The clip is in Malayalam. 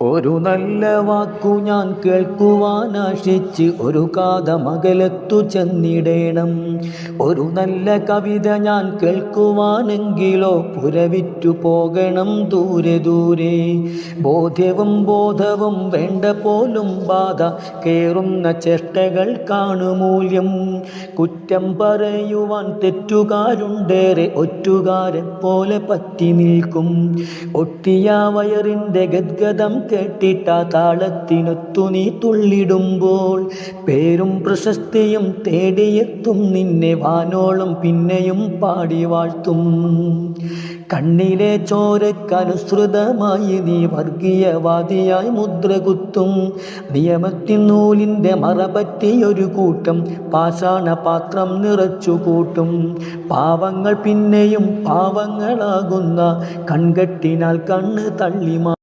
ഒരു നല്ല വാക്കു ഞാൻ കേൾക്കുവാനാശിച്ച് ഒരു കാതമകലത്തു ചെന്നിടേണം. ഒരു നല്ല കവിത ഞാൻ കേൾക്കുവാനെങ്കിലോ പുരവിറ്റു പോകണം ദൂരെ ദൂരെ. ബോധവും വേണ്ട പോലും ബാധ കേറുന്ന ചേഷ്ടകൾ കാണുമൂല്യം. കുറ്റം പറയുവാൻ തെറ്റുകാരുണ്ടേറെ, ഒറ്റുകാരെ പോലെ പറ്റി നിൽക്കും. ഒട്ടിയ വയറിൻ്റെ ഗദ്ഗതം കേട്ടിട്ട താളത്തിനൊത്തു നീ തുള്ളിടുമ്പോൾ പേരും പ്രശസ്തിയും തേടിയെത്തും നിന്നെ വാനോളം പിന്നെയും പാടി വാഴ്ത്തും. കണ്ണിലെ ചോരക്കനുസൃതമായി നീ വർഗീയവാദിയായി മുദ്ര കുത്തും. നിയമത്തിൻ നൂലിൻ്റെ മറപറ്റിയൊരു കൂട്ടം പാഷാണ പാത്രം നിറച്ചു കൂട്ടും. പാവങ്ങൾ പിന്നെയും പാവങ്ങളാകുന്ന കൺകെട്ടിനാൽ കണ്ണ് തള്ളി